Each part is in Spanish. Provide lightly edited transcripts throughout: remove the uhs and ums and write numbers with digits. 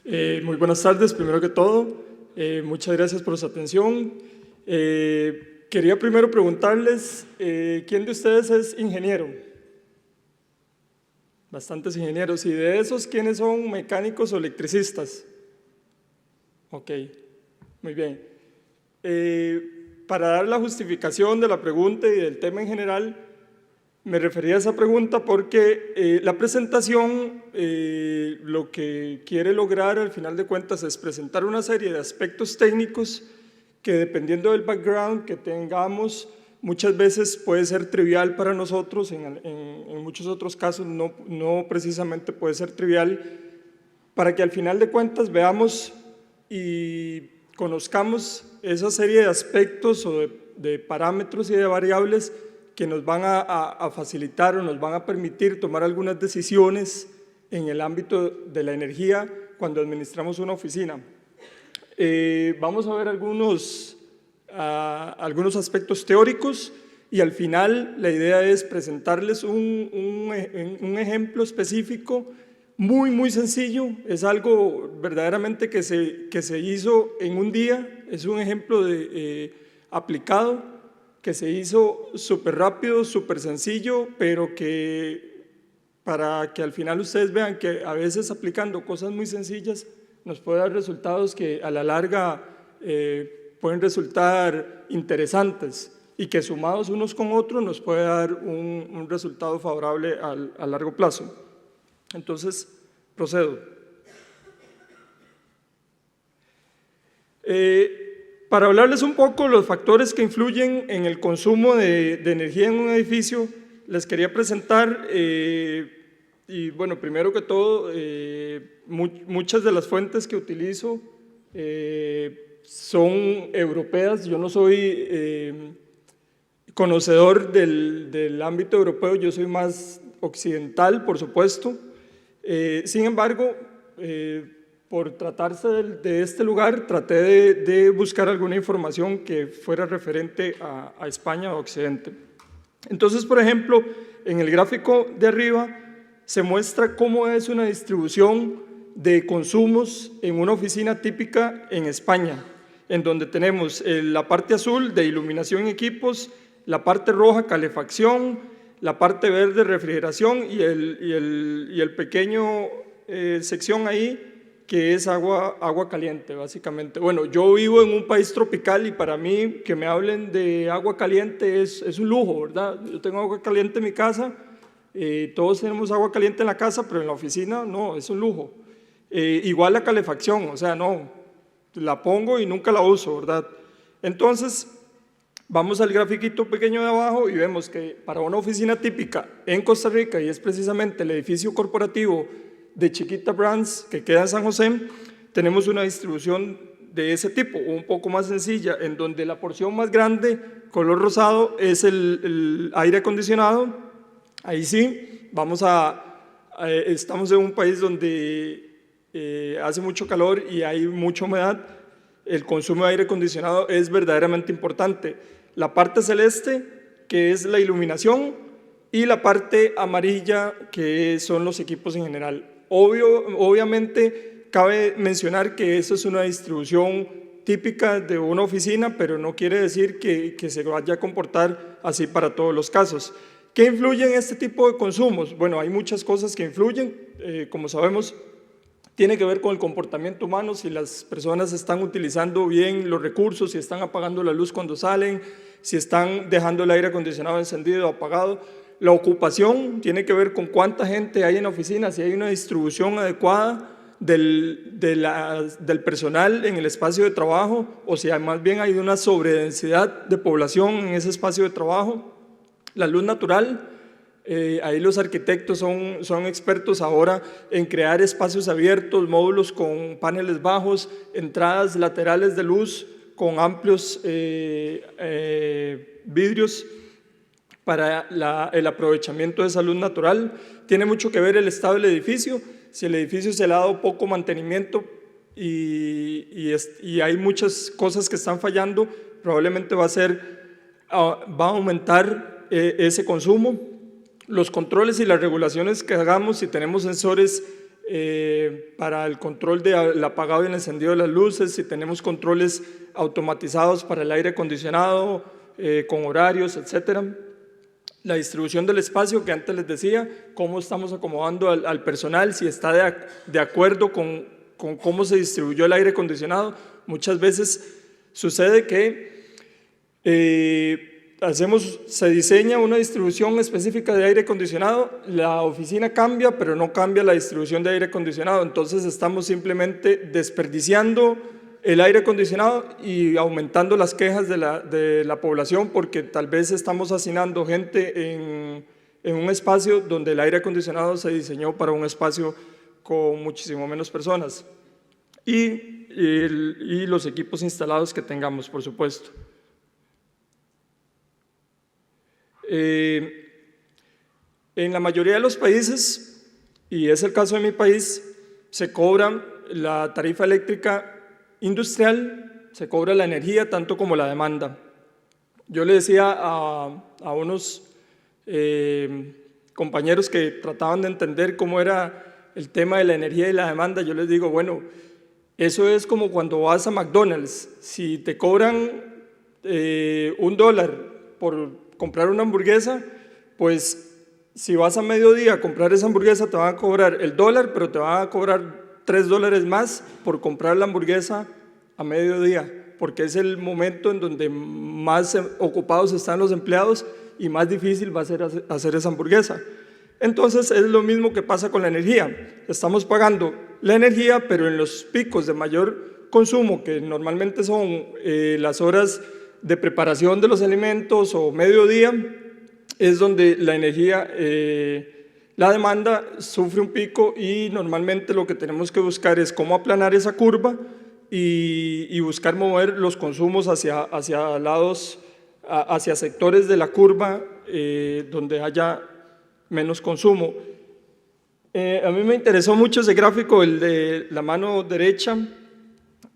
Muy buenas tardes, primero que todo. Muchas gracias por su atención. Quería primero preguntarles, ¿quién de ustedes es ingeniero? Bastantes ingenieros. ¿Y de esos quiénes son mecánicos o electricistas? Ok, muy bien. Para dar la justificación de la pregunta y del tema en general, me refería a esa pregunta porque la presentación lo que quiere lograr al final de cuentas es presentar una serie de aspectos técnicos que dependiendo del background que tengamos, muchas veces puede ser trivial para nosotros, en muchos otros casos no precisamente puede ser trivial, para que al final de cuentas veamos y conozcamos esa serie de aspectos o de parámetros y de variables que nos van a facilitar o nos van a permitir tomar algunas decisiones en el ámbito de la energía cuando administramos una oficina. Vamos a ver algunos aspectos teóricos y al final la idea es presentarles un ejemplo específico muy sencillo, es algo verdaderamente que se hizo en un día, es un ejemplo aplicado que se hizo súper rápido, súper sencillo, pero que para que al final ustedes vean que a veces aplicando cosas muy sencillas nos puede dar resultados que a la larga pueden resultar interesantes y que sumados unos con otros nos puede dar un resultado favorable a largo plazo. Entonces, procedo. Para hablarles un poco de los factores que influyen en el consumo de energía en un edificio, les quería presentar, y bueno, primero que todo, muchas de las fuentes que utilizo son europeas. Yo no soy conocedor del ámbito europeo, yo soy más occidental, por supuesto. Sin embargo, por tratarse de este lugar, traté de buscar alguna información que fuera referente a España o Occidente. Entonces, por ejemplo, en el gráfico de arriba se muestra cómo es una distribución de consumos en una oficina típica en España, en donde tenemos la parte azul de iluminación y equipos, la parte roja calefacción, la parte verde refrigeración y el pequeño sección ahí que es agua caliente, básicamente. Bueno, yo vivo en un país tropical y para mí que me hablen de agua caliente es un lujo, ¿verdad? Yo tengo agua caliente en mi casa, todos tenemos agua caliente en la casa, pero en la oficina no, es un lujo. Igual la calefacción, o sea, no, la pongo y nunca la uso, ¿verdad? Entonces, vamos al grafiquito pequeño de abajo y vemos que para una oficina típica en Costa Rica, y es precisamente el edificio corporativo de Chiquita Brands que queda en San José, tenemos una distribución de ese tipo, un poco más sencilla, en donde la porción más grande, color rosado, es el aire acondicionado. Ahí sí, estamos en un país donde hace mucho calor y hay mucha humedad. El consumo de aire acondicionado es verdaderamente importante. La parte celeste, que es la iluminación, y la parte amarilla, que son los equipos en general. Obviamente, cabe mencionar que eso es una distribución típica de una oficina, pero no quiere decir que se vaya a comportar así para todos los casos. ¿Qué influye en este tipo de consumos? Bueno, hay muchas cosas que influyen, como sabemos, tiene que ver con el comportamiento humano, si las personas están utilizando bien los recursos, si están apagando la luz cuando salen, si están dejando el aire acondicionado encendido o apagado. La ocupación tiene que ver con cuánta gente hay en la oficina, si hay una distribución adecuada del personal en el espacio de trabajo o si más bien hay una sobredensidad de población en ese espacio de trabajo. La luz natural, ahí los arquitectos son expertos ahora en crear espacios abiertos, módulos con paneles bajos, entradas laterales de luz con amplios vidrios para el aprovechamiento de esa luz natural. Tiene mucho que ver el estado del edificio, si el edificio se le ha dado poco mantenimiento y hay muchas cosas que están fallando, probablemente va a aumentar ese consumo. Los controles y las regulaciones que hagamos, si tenemos sensores para el control del apagado y el encendido de las luces, si tenemos controles automatizados para el aire acondicionado, con horarios, etcétera. La distribución del espacio que antes les decía, cómo estamos acomodando al personal, si está de acuerdo con cómo se distribuyó el aire acondicionado. Muchas veces sucede que se diseña una distribución específica de aire acondicionado, la oficina cambia, pero no cambia la distribución de aire acondicionado, entonces estamos simplemente desperdiciando el aire acondicionado y aumentando las quejas de la población, porque tal vez estamos hacinando gente en un espacio donde el aire acondicionado se diseñó para un espacio con muchísimo menos personas. Y los equipos instalados que tengamos, por supuesto. En la mayoría de los países, y es el caso de mi país, se cobra la tarifa eléctrica industrial, se cobra la energía tanto como la demanda. Yo le decía a unos compañeros que trataban de entender cómo era el tema de la energía y la demanda, yo les digo, bueno, eso es como cuando vas a McDonald's, si te cobran $1 por comprar una hamburguesa, pues si vas a mediodía a comprar esa hamburguesa te van a cobrar $1, pero te van a cobrar $3 más por comprar la hamburguesa a mediodía, porque es el momento en donde más ocupados están los empleados y más difícil va a ser hacer esa hamburguesa. Entonces es lo mismo que pasa con la energía, estamos pagando la energía, pero en los picos de mayor consumo, que normalmente son las horas de preparación de los alimentos o mediodía, es donde la energía, la demanda sufre un pico y normalmente lo que tenemos que buscar es cómo aplanar esa curva y buscar mover los consumos hacia lados, hacia sectores de la curva donde haya menos consumo. A mí me interesó mucho ese gráfico, el de la mano derecha,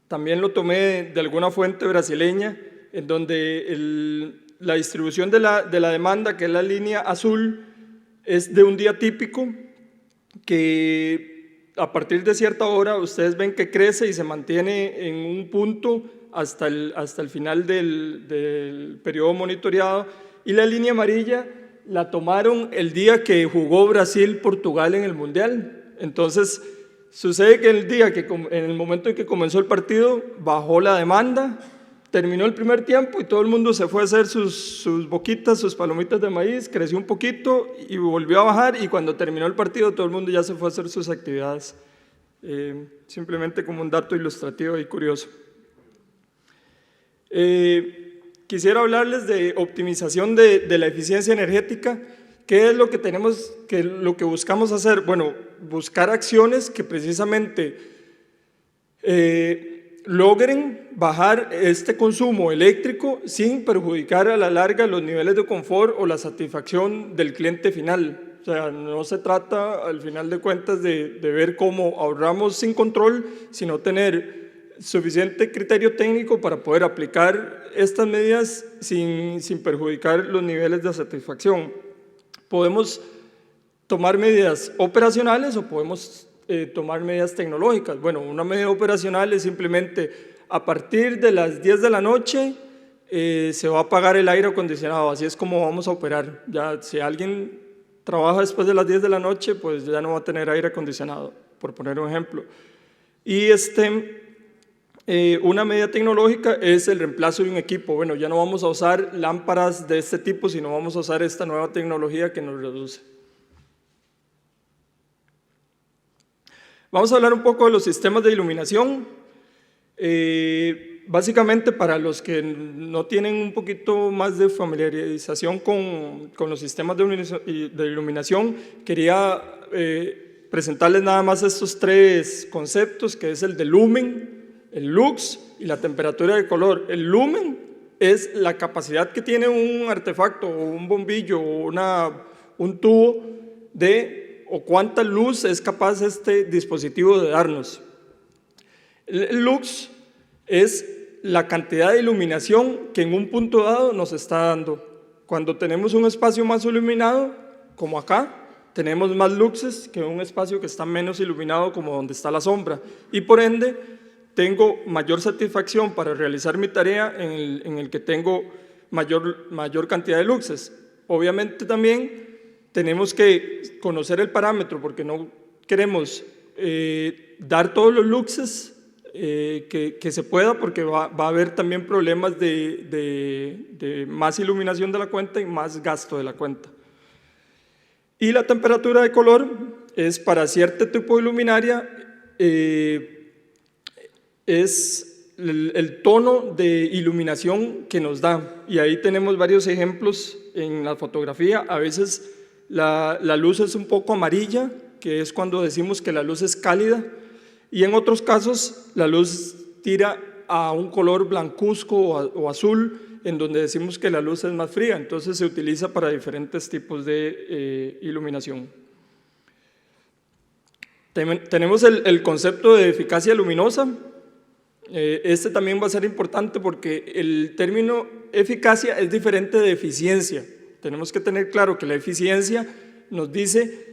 también lo tomé de alguna fuente brasileña, en donde la distribución de la demanda, que es la línea azul, es de un día típico, que a partir de cierta hora ustedes ven que crece y se mantiene en un punto hasta el final del periodo monitoreado, y la línea amarilla la tomaron el día que jugó Brasil-Portugal en el Mundial. Entonces, sucede que en el momento en que comenzó el partido, bajó la demanda, terminó el primer tiempo y todo el mundo se fue a hacer sus boquitas, sus palomitas de maíz, creció un poquito y volvió a bajar, y cuando terminó el partido todo el mundo ya se fue a hacer sus actividades. Simplemente como un dato ilustrativo y curioso. Quisiera hablarles de optimización de la eficiencia energética. ¿Qué es lo que lo que buscamos hacer? Bueno, buscar acciones que precisamente logren bajar este consumo eléctrico sin perjudicar a la larga los niveles de confort o la satisfacción del cliente final. O sea, no se trata al final de cuentas de ver cómo ahorramos sin control, sino tener suficiente criterio técnico para poder aplicar estas medidas sin perjudicar los niveles de satisfacción. Podemos tomar medidas operacionales o podemos tomar medidas tecnológicas. Bueno, una medida operacional es simplemente a partir de las 10 de la noche se va a apagar el aire acondicionado, así es como vamos a operar. Ya, si alguien trabaja después de las 10 de la noche, pues ya no va a tener aire acondicionado, por poner un ejemplo. Y una medida tecnológica es el reemplazo de un equipo. Bueno, ya no vamos a usar lámparas de este tipo, sino vamos a usar esta nueva tecnología que nos reduce. Vamos a hablar un poco de los sistemas de iluminación. Básicamente, para los que no tienen un poquito más de familiarización con los sistemas de iluminación, quería presentarles nada más estos tres conceptos, que es el de lumen, el lux y la temperatura de color. El lumen es la capacidad que tiene un artefacto o un bombillo o un tubo o cuánta luz es capaz este dispositivo de darnos. El lux es la cantidad de iluminación que en un punto dado nos está dando. Cuando tenemos un espacio más iluminado, como acá, tenemos más luces que un espacio que está menos iluminado como donde está la sombra, y por ende tengo mayor satisfacción para realizar mi tarea en el que tengo mayor cantidad de luces. Obviamente también tenemos que conocer el parámetro, porque no queremos dar todos los luxes que se pueda, porque va a haber también problemas de más iluminación de la cuenta y más gasto de la cuenta. Y la temperatura de color es para cierto tipo de luminaria, es el tono de iluminación que nos da, y ahí tenemos varios ejemplos en la fotografía. A veces la luz es un poco amarilla, que es cuando decimos que la luz es cálida, y en otros casos la luz tira a un color blancuzco o azul, en donde decimos que la luz es más fría. Entonces se utiliza para diferentes tipos de iluminación. Tenemos el concepto de eficacia luminosa. Este también va a ser importante porque el término eficacia es diferente de eficiencia. Tenemos que tener claro que la eficiencia nos dice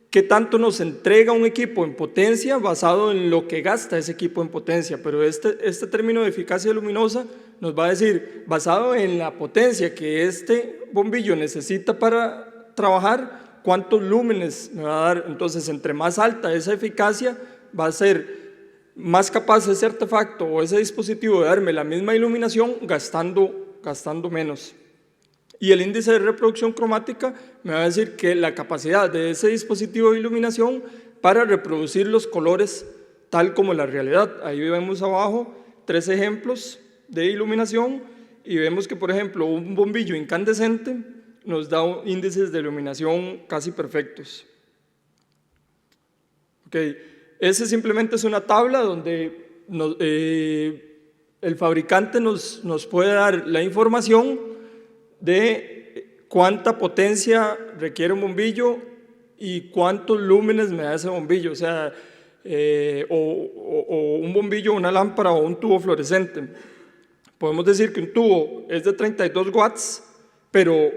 qué tanto nos entrega un equipo en potencia basado en lo que gasta ese equipo en potencia, pero este término de eficacia luminosa nos va a decir, basado en la potencia que este bombillo necesita para trabajar, cuántos lúmenes me va a dar. Entonces, entre más alta esa eficacia, va a ser más capaz ese artefacto o ese dispositivo de darme la misma iluminación gastando menos. Y el índice de reproducción cromática me va a decir que la capacidad de ese dispositivo de iluminación para reproducir los colores tal como la realidad. Ahí vemos abajo 3 ejemplos de iluminación y vemos que, por ejemplo, un bombillo incandescente nos da índices de iluminación casi perfectos. Okay. Ese simplemente es una tabla donde el fabricante nos puede dar la información de cuánta potencia requiere un bombillo y cuántos lúmenes me da ese bombillo, o sea, o un bombillo, una lámpara o un tubo fluorescente. Podemos decir que un tubo es de 32 watts, pero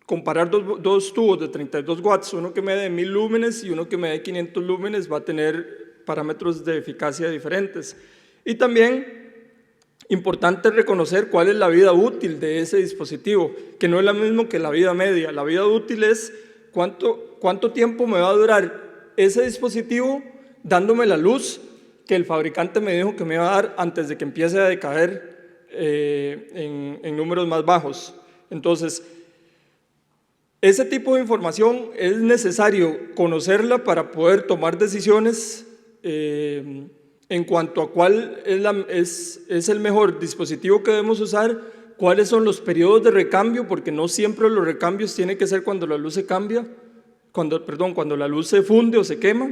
comparar dos tubos de 32 watts, uno que me dé 1000 lúmenes y uno que me dé 500 lúmenes, va a tener parámetros de eficacia diferentes. Y también importante reconocer cuál es la vida útil de ese dispositivo, que no es lo mismo que la vida media. La vida útil es cuánto tiempo me va a durar ese dispositivo dándome la luz que el fabricante me dijo que me iba a dar antes de que empiece a decaer en números más bajos. Entonces, ese tipo de información es necesario conocerla para poder tomar decisiones en cuanto a cuál es el mejor dispositivo que debemos usar, cuáles son los periodos de recambio, porque no siempre los recambios tienen que ser cuando la luz se cambia, cuando la luz se funde o se quema.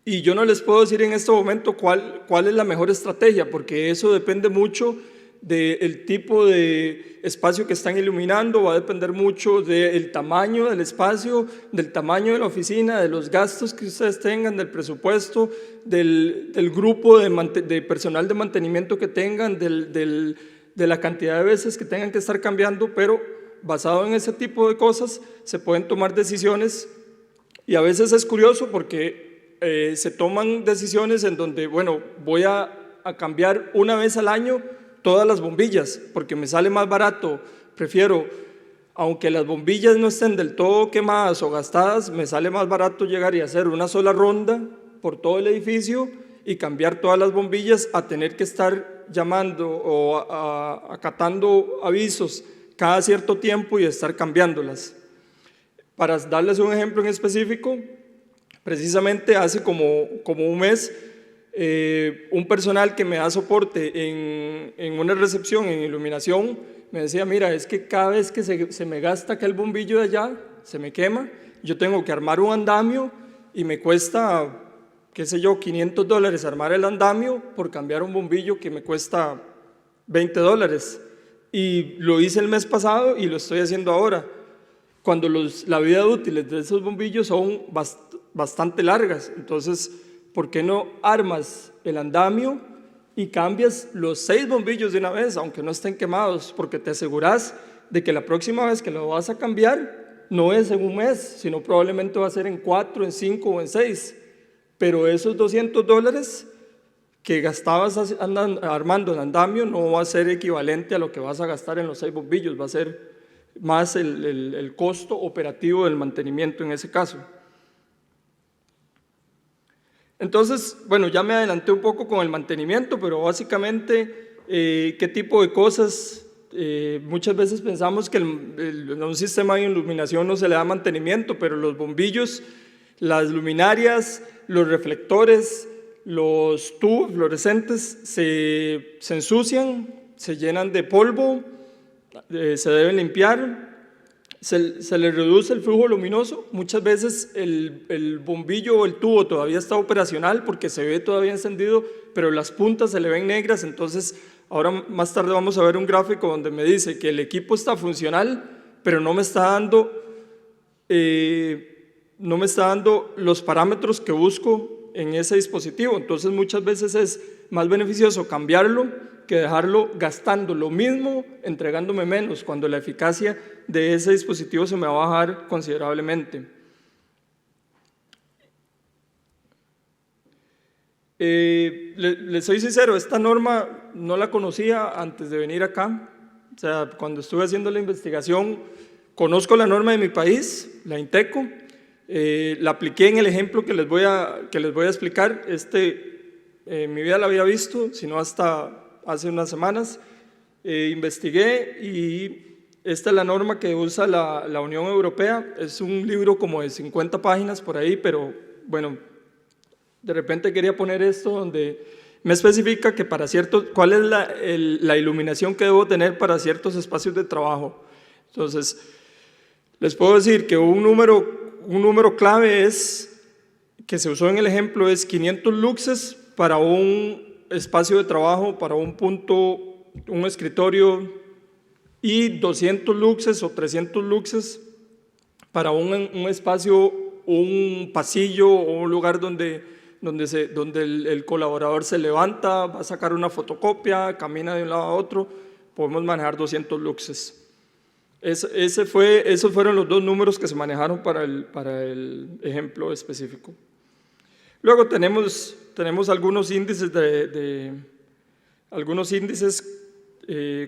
Y yo no les puedo decir en este momento cuál es la mejor estrategia, porque eso depende mucho del tipo de espacio que están iluminando, va a depender mucho del tamaño del espacio, del tamaño de la oficina, de los gastos que ustedes tengan, del presupuesto, del grupo de personal de mantenimiento que tengan, de la cantidad de veces que tengan que estar cambiando, pero basado en ese tipo de cosas se pueden tomar decisiones. Y a veces es curioso porque se toman decisiones en donde, bueno, voy a cambiar una vez al año todas las bombillas, porque me sale más barato. Prefiero, aunque las bombillas no estén del todo quemadas o gastadas, me sale más barato llegar y hacer una sola ronda por todo el edificio y cambiar todas las bombillas a tener que estar llamando o acatando avisos cada cierto tiempo y estar cambiándolas. Para darles un ejemplo en específico, precisamente hace como un mes, un personal que me da soporte en una recepción, en iluminación, me decía, mira, es que cada vez que se me gasta aquel bombillo de allá, se me quema, yo tengo que armar un andamio y me cuesta, qué sé yo, $500 armar el andamio por cambiar un bombillo que me cuesta $20. Y lo hice el mes pasado y lo estoy haciendo ahora, cuando la vida útil de esos bombillos son bastante largas. Entonces, ¿por qué no armas el andamio y cambias los 6 bombillos de una vez, aunque no estén quemados? Porque te aseguras de que la próxima vez que lo vas a cambiar no es en un mes, sino probablemente va a ser en 4, en 5 o en 6. Pero esos $200 que gastabas armando el andamio no va a ser equivalente a lo que vas a gastar en los 6 bombillos, va a ser más el costo operativo del mantenimiento en ese caso. Entonces, bueno, ya me adelanté un poco con el mantenimiento, pero básicamente, ¿qué tipo de cosas? Muchas veces pensamos que a un sistema de iluminación no se le da mantenimiento, pero los bombillos, las luminarias, los reflectores, los tubos fluorescentes se ensucian, se llenan de polvo, se deben limpiar, se le reduce el flujo luminoso. Muchas veces el bombillo o el tubo todavía está operacional porque se ve todavía encendido, pero las puntas se le ven negras. Entonces, ahora más tarde vamos a ver un gráfico donde me dice que el equipo está funcional, pero no me está dando los parámetros que busco en ese dispositivo. Entonces, muchas veces es más beneficioso cambiarlo que dejarlo gastando lo mismo, entregándome menos, cuando la eficacia de ese dispositivo se me va a bajar considerablemente. Les soy sincero, esta norma no la conocía antes de venir acá. O sea, cuando estuve haciendo la investigación, conozco la norma de mi país, la INTECO, la apliqué en el ejemplo que les voy a explicar. En mi vida la había visto, sino hasta hace unas semanas. Investigué y esta es la norma que usa la Unión Europea. Es un libro como de 50 páginas por ahí, pero bueno, de repente quería poner esto donde me especifica que para cuál es la iluminación que debo tener para ciertos espacios de trabajo. Entonces, les puedo decir que un número clave que se usó en el ejemplo es 500 luxes para un espacio de trabajo, para un escritorio, y 200 luxes o 300 luxes para un espacio, un pasillo o un lugar donde el colaborador se levanta, va a sacar una fotocopia, camina de un lado a otro. Podemos manejar 200 luxes. Esos fueron los dos números que se manejaron para el ejemplo específico. Luego tenemos algunos índices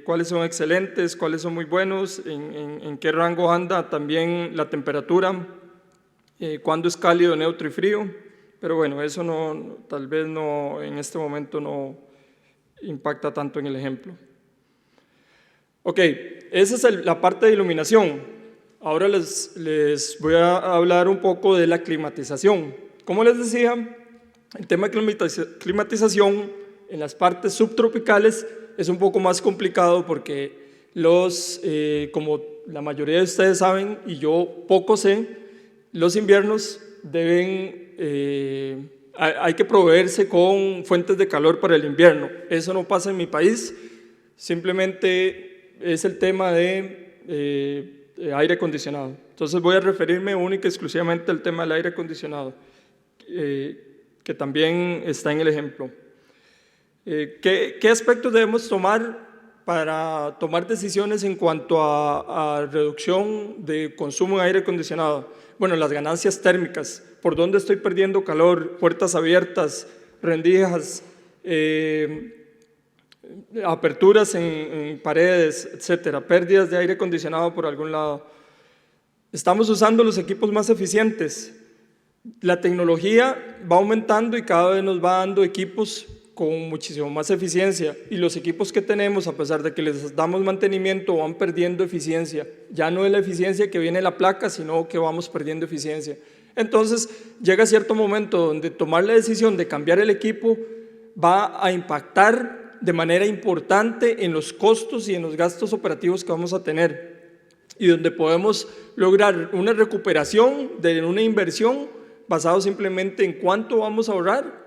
cuáles son excelentes, cuáles son muy buenos, en qué rango anda también la temperatura, cuándo es cálido, neutro y frío. Pero bueno, eso tal vez en este momento no impacta tanto en el ejemplo. Ok, esa es la parte de iluminación. Ahora les voy a hablar un poco de la climatización. Como les decía, el tema de climatización en las partes subtropicales es un poco más complicado porque como la mayoría de ustedes saben y yo poco sé, los inviernos hay que proveerse con fuentes de calor para el invierno. Eso no pasa en mi país, simplemente es el tema de aire acondicionado. Entonces voy a referirme única y exclusivamente al tema del aire acondicionado, que también está en el ejemplo. ¿Qué aspectos debemos tomar para tomar decisiones en cuanto a reducción de consumo de aire acondicionado? Bueno, las ganancias térmicas, por dónde estoy perdiendo calor, puertas abiertas, rendijas, aperturas en paredes, etcétera, pérdidas de aire acondicionado por algún lado. Estamos usando los equipos más eficientes. La tecnología va aumentando y cada vez nos va dando equipos con muchísimo más eficiencia, y los equipos que tenemos, a pesar de que les damos mantenimiento, van perdiendo eficiencia. Ya no es la eficiencia que viene en la placa, sino que vamos perdiendo eficiencia. Entonces llega cierto momento donde tomar la decisión de cambiar el equipo va a impactar de manera importante en los costos y en los gastos operativos que vamos a tener, y donde podemos lograr una recuperación de una inversión basado simplemente en cuánto vamos a ahorrar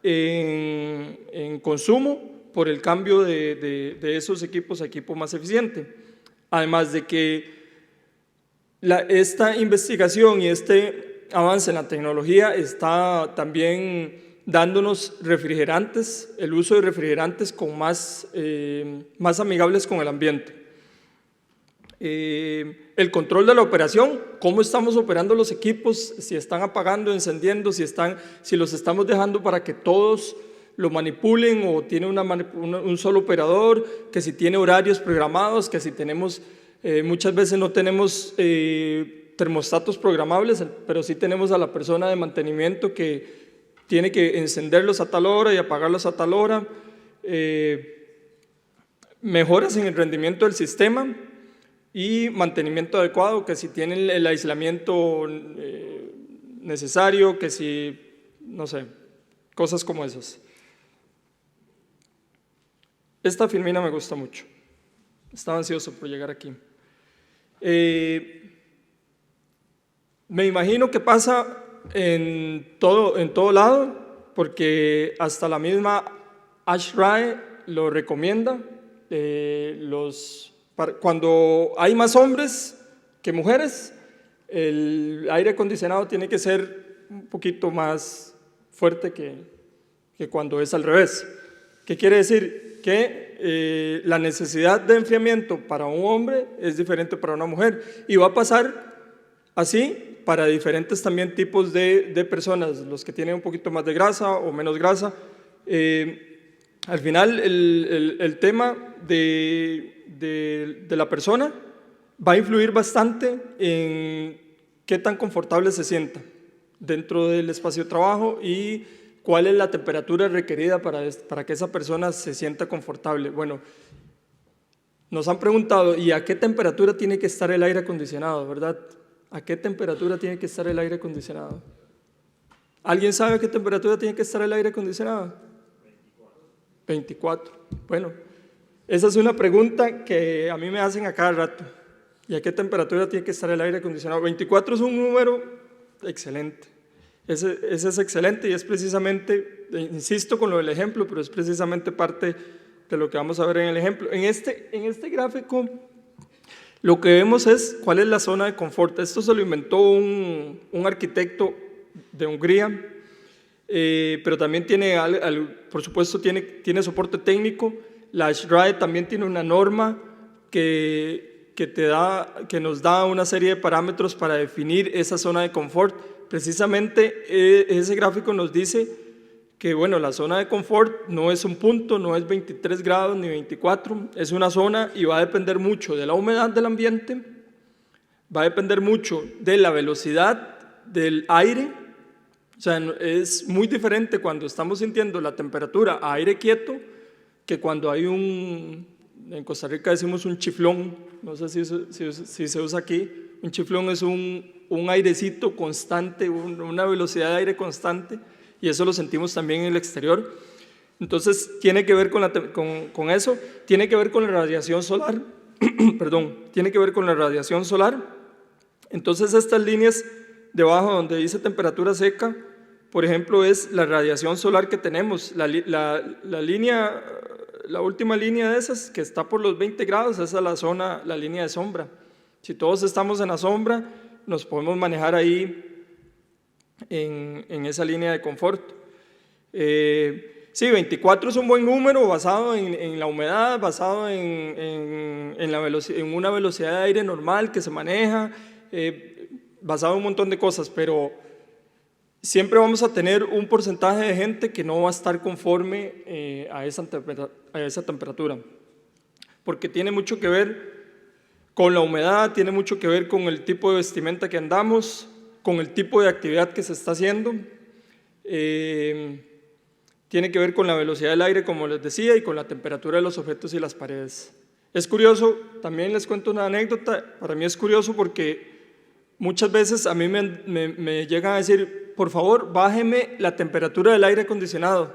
en consumo por el cambio de esos equipos a equipo más eficiente. Además de que esta investigación y este avance en la tecnología está también dándonos refrigerantes, el uso de refrigerantes más amigables con el ambiente. El control de la operación, cómo estamos operando los equipos, si están apagando, encendiendo, si los estamos dejando para que todos lo manipulen o tiene un solo operador, que si tiene horarios programados, que si tenemos, muchas veces no tenemos termostatos programables, pero sí tenemos a la persona de mantenimiento que tiene que encenderlos a tal hora y apagarlos a tal hora. Mejoras en el rendimiento del sistema y mantenimiento adecuado, que si tienen el aislamiento necesario, que si, no sé, cosas como esas. Esta filmina me gusta mucho. Estaba ansioso por llegar aquí. Me imagino que pasa en todo lado, porque hasta la misma ASHRAE lo recomienda. Cuando hay más hombres que mujeres, el aire acondicionado tiene que ser un poquito más fuerte que cuando es al revés. ¿Qué quiere decir? Que la necesidad de enfriamiento para un hombre es diferente para una mujer, y va a pasar así para diferentes también tipos de personas, los que tienen un poquito más de grasa o menos grasa. Al final el tema de la persona va a influir bastante en qué tan confortable se sienta dentro del espacio de trabajo y cuál es la temperatura requerida para que esa persona se sienta confortable. Bueno, nos han preguntado, ¿y a qué temperatura tiene que estar el aire acondicionado, verdad? ¿A qué temperatura tiene que estar el aire acondicionado? ¿Alguien sabe a qué temperatura tiene que estar el aire acondicionado? 24. Bueno, esa es una pregunta que a mí me hacen a cada rato. ¿Y a qué temperatura tiene que estar el aire acondicionado? 24 es un número excelente. Ese es excelente y es precisamente, insisto con lo del ejemplo, pero es precisamente parte de lo que vamos a ver en el ejemplo. En este gráfico lo que vemos es cuál es la zona de confort. Esto se lo inventó un arquitecto de Hungría, pero también tiene, por supuesto, tiene soporte técnico. La ASHRAE también tiene una norma que nos da una serie de parámetros para definir esa zona de confort. Precisamente ese gráfico nos dice que, bueno, la zona de confort no es un punto, no es 23 grados ni 24, es una zona y va a depender mucho de la humedad del ambiente, va a depender mucho de la velocidad del aire. O sea, es muy diferente cuando estamos sintiendo la temperatura a aire quieto que cuando hay en Costa Rica decimos un chiflón, no sé si se usa aquí. Un chiflón es un airecito constante, una velocidad de aire constante, y eso lo sentimos también en el exterior. Entonces tiene que ver con eso, tiene que ver con la radiación solar, perdón, tiene que ver con la radiación solar. Entonces estas líneas debajo donde dice temperatura seca, por ejemplo, es la radiación solar que tenemos. La última línea de esas, que está por los 20 grados, esa es la línea de sombra. Si todos estamos en la sombra, nos podemos manejar ahí en esa línea de confort. Sí, 24 es un buen número basado en la humedad, basado en una velocidad de aire normal que se maneja, basado en un montón de cosas, pero siempre vamos a tener un porcentaje de gente que no va a estar conforme a esa temperatura, porque tiene mucho que ver con la humedad, tiene mucho que ver con el tipo de vestimenta que andamos, con el tipo de actividad que se está haciendo, tiene que ver con la velocidad del aire, como les decía, y con la temperatura de los objetos y las paredes. Es curioso, también les cuento una anécdota, para mí es curioso porque muchas veces a mí me llegan a decir, por favor, bájeme la temperatura del aire acondicionado.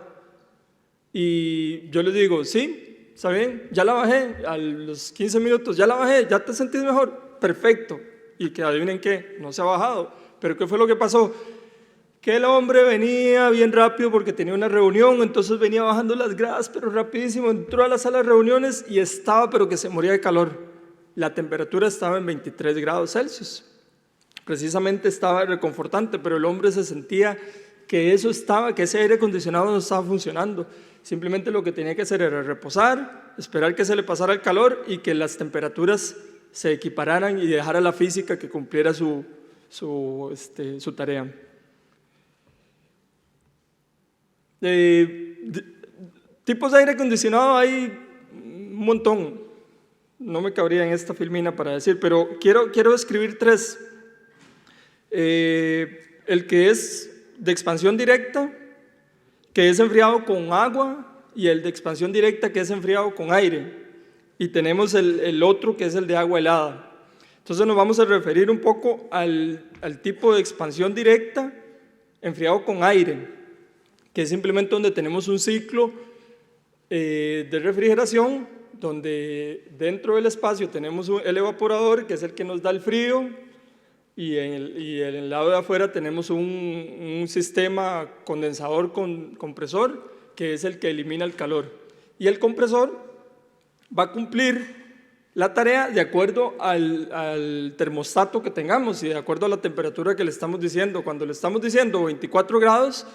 Y yo les digo, sí, está bien, ya la bajé, a los 15 minutos, ya la bajé, ¿ya te sentís mejor? Perfecto. Y que adivinen qué, no se ha bajado. ¿Pero qué fue lo que pasó? Que el hombre venía bien rápido porque tenía una reunión, entonces venía bajando las gradas, pero rapidísimo, entró a la sala de reuniones y estaba, pero que se moría de calor. La temperatura estaba en 23 grados Celsius. Precisamente estaba reconfortante, pero el hombre se sentía que ese aire acondicionado no estaba funcionando. Simplemente lo que tenía que hacer era reposar, esperar que se le pasara el calor y que las temperaturas se equipararan y dejara la física que cumpliera su tarea. Tipos de aire acondicionado hay un montón, no me cabría en esta filmina para decir, pero quiero describir tres. El que es de expansión directa, que es enfriado con agua, y el de expansión directa, que es enfriado con aire, y tenemos el otro que es el de agua helada. Entonces nos vamos a referir un poco al tipo de expansión directa enfriado con aire, que es simplemente donde tenemos un ciclo de refrigeración, donde dentro del espacio tenemos el evaporador, que es el que nos da el frío, y en el lado de afuera tenemos un sistema condensador con compresor, que es el que elimina el calor. Y el compresor va a cumplir la tarea de acuerdo al termostato que tengamos y de acuerdo a la temperatura que le estamos diciendo. Cuando le estamos diciendo 24 grados,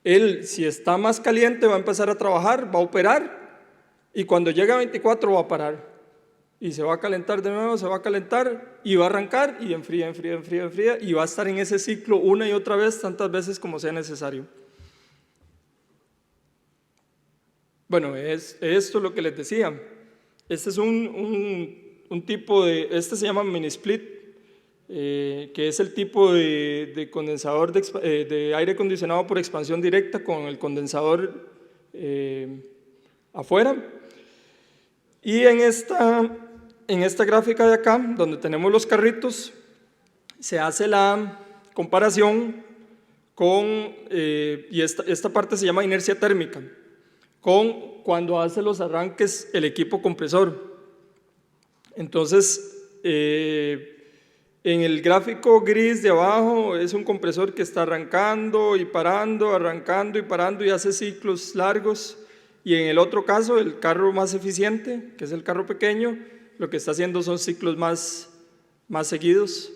él, si está más caliente, va a empezar a trabajar, va a operar, y cuando llega a 24 va a parar. Y se va a calentar de nuevo, se va a calentar, y va a arrancar, y enfría, enfría, enfría, enfría, y va a estar en ese ciclo una y otra vez, tantas veces como sea necesario. Bueno, es esto lo que les decía. Este es un tipo de, este se llama mini split, que es el tipo de condensador de aire acondicionado por expansión directa con el condensador afuera. Y en esta gráfica de acá, donde tenemos los carritos, se hace la comparación con, y esta parte se llama inercia térmica, con cuando hace los arranques el equipo compresor. Entonces, en el gráfico gris de abajo es un compresor que está arrancando y parando, arrancando y parando y hace ciclos largos. Y en el otro caso, el carro más eficiente, que es el carro pequeño, lo que está haciendo son ciclos más seguidos,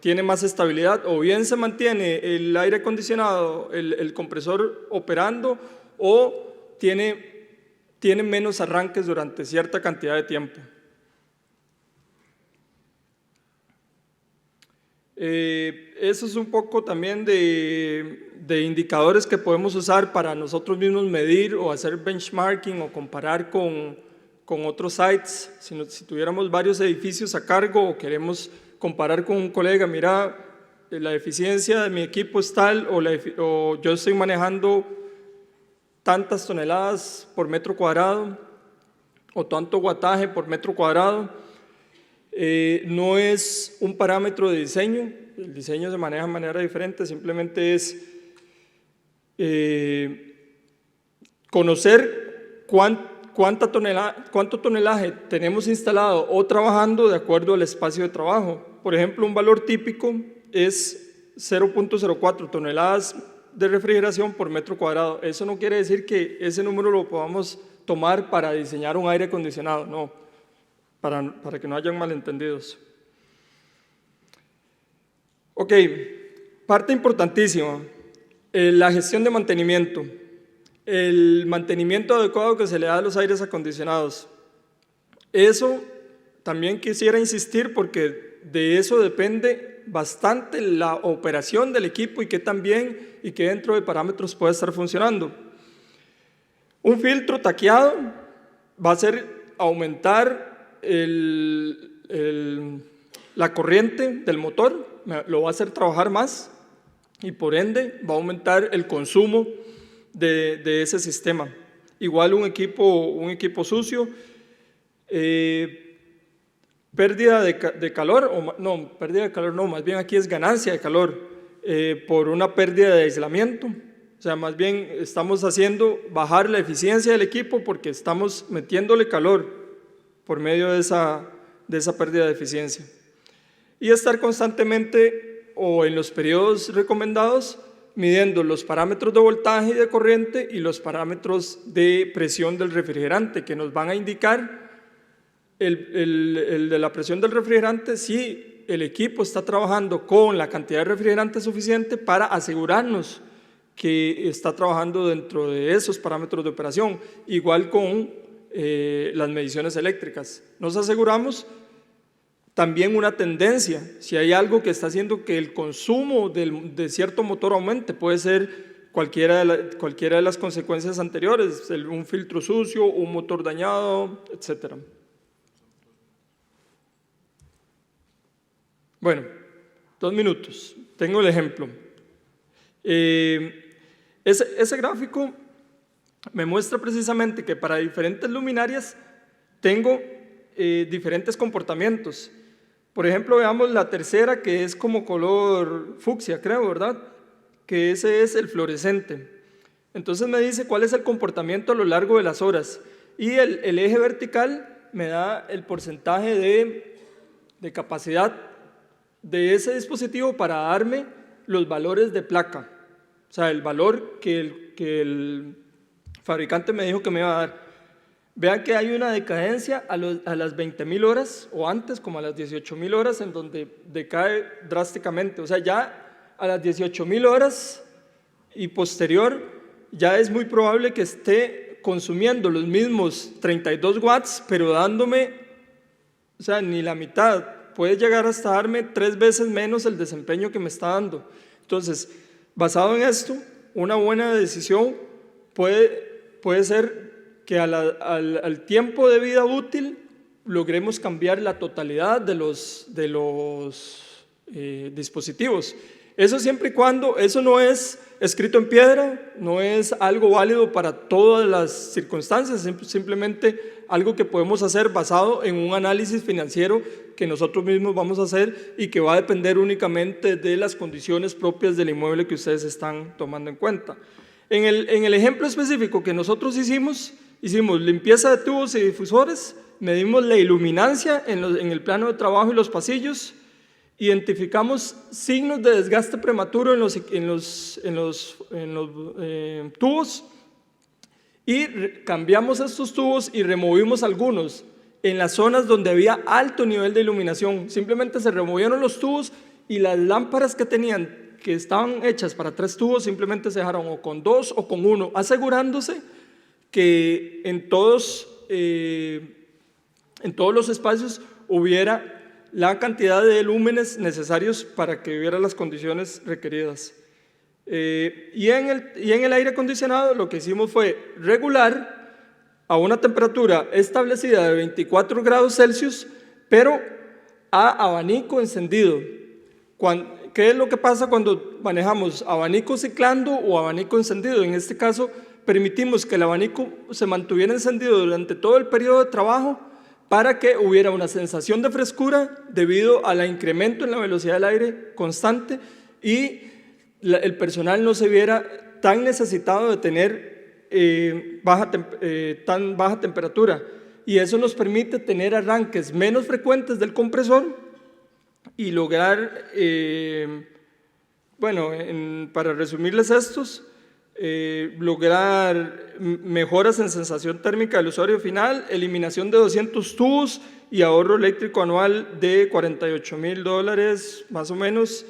tiene más estabilidad, o bien se mantiene el aire acondicionado, el compresor operando, o tiene menos arranques durante cierta cantidad de tiempo. Eso es un poco también de indicadores que podemos usar para nosotros mismos medir o hacer benchmarking o comparar con otros sites. Si tuviéramos varios edificios a cargo o queremos comparar con un colega, mira, la eficiencia de mi equipo es tal, o yo estoy manejando tantas toneladas por metro cuadrado o tanto wattaje por metro cuadrado. No es un parámetro de diseño, el diseño se maneja de manera diferente, simplemente es conocer cuánto tonelaje tenemos instalado o trabajando de acuerdo al espacio de trabajo. Por ejemplo, un valor típico es 0.04 toneladas de refrigeración por metro cuadrado. Eso no quiere decir que ese número lo podamos tomar para diseñar un aire acondicionado, no, para que no hayan malentendidos. Ok, parte importantísima, la gestión de mantenimiento. El mantenimiento adecuado que se le da a los aires acondicionados. Eso también quisiera insistir porque de eso depende bastante la operación del equipo y que también y que dentro de parámetros puede estar funcionando. Un filtro taqueado va a ser aumentar la corriente del motor, lo va a hacer trabajar más y por ende va a aumentar el consumo de ese sistema. Igual un equipo sucio, pérdida de calor, más bien aquí es ganancia de calor por una pérdida de aislamiento. O sea, más bien estamos haciendo bajar la eficiencia del equipo porque estamos metiéndole calor por medio de esa pérdida de eficiencia. Y estar constantemente o en los periodos recomendados midiendo los parámetros de voltaje y de corriente y los parámetros de presión del refrigerante que nos van a indicar el de la presión del refrigerante si el equipo está trabajando con la cantidad de refrigerante suficiente para asegurarnos que está trabajando dentro de esos parámetros de operación. Igual con las mediciones eléctricas. Nos aseguramos también una tendencia, si hay algo que está haciendo que el consumo de cierto motor aumente, puede ser cualquiera de las consecuencias anteriores, un filtro sucio, un motor dañado, etc. Bueno, 2 minutos, tengo el ejemplo. Ese gráfico me muestra precisamente que para diferentes luminarias tengo diferentes comportamientos. Por ejemplo, veamos la tercera, que es como color fucsia, creo, ¿verdad? Que ese es el fluorescente. Entonces me dice cuál es el comportamiento a lo largo de las horas. Y el eje vertical me da el porcentaje de capacidad de ese dispositivo para darme los valores de placa. O sea, el valor que el fabricante me dijo que me iba a dar. Vean que hay una decadencia a las 20.000 horas o antes, como a las 18.000 horas, en donde decae drásticamente. O sea, ya a las 18.000 horas y posterior, ya es muy probable que esté consumiendo los mismos 32 watts, pero dándome, o sea, ni la mitad. Puede llegar hasta darme 3 veces menos el desempeño que me está dando. Entonces, basado en esto, una buena decisión puede ser que al tiempo de vida útil logremos cambiar la totalidad de los dispositivos. Eso siempre y cuando, eso no es escrito en piedra, no es algo válido para todas las circunstancias, simplemente algo que podemos hacer basado en un análisis financiero que nosotros mismos vamos a hacer y que va a depender únicamente de las condiciones propias del inmueble que ustedes están tomando en cuenta. En el ejemplo específico que nosotros hicimos limpieza de tubos y difusores, medimos la iluminancia en el plano de trabajo y los pasillos, identificamos signos de desgaste prematuro en los tubos y cambiamos estos tubos y removimos algunos en las zonas donde había alto nivel de iluminación. Simplemente se removieron los tubos y las lámparas que estaban hechas para 3 tubos simplemente se dejaron o con 2 o con 1, asegurándose que en todos los espacios hubiera la cantidad de lúmenes necesarios para que hubiera las condiciones requeridas. Y en el aire acondicionado lo que hicimos fue regular a una temperatura establecida de 24 grados Celsius, pero a abanico encendido. ¿Qué es lo que pasa cuando manejamos abanico ciclando o abanico encendido? En este caso, permitimos que el abanico se mantuviera encendido durante todo el periodo de trabajo para que hubiera una sensación de frescura debido al incremento en la velocidad del aire constante y el personal no se viera tan necesitado de tener tan baja temperatura. Y eso nos permite tener arranques menos frecuentes del compresor y lograr, para resumirles estos, lograr mejoras en sensación térmica del usuario final, eliminación de 200 tubos y ahorro eléctrico anual de $48,000 más o menos,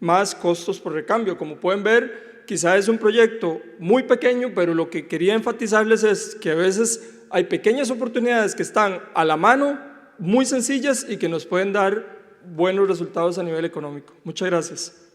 más costos por recambio. Como pueden ver, quizá es un proyecto muy pequeño, pero lo que quería enfatizarles es que a veces hay pequeñas oportunidades que están a la mano, muy sencillas y que nos pueden dar buenos resultados a nivel económico. Muchas gracias.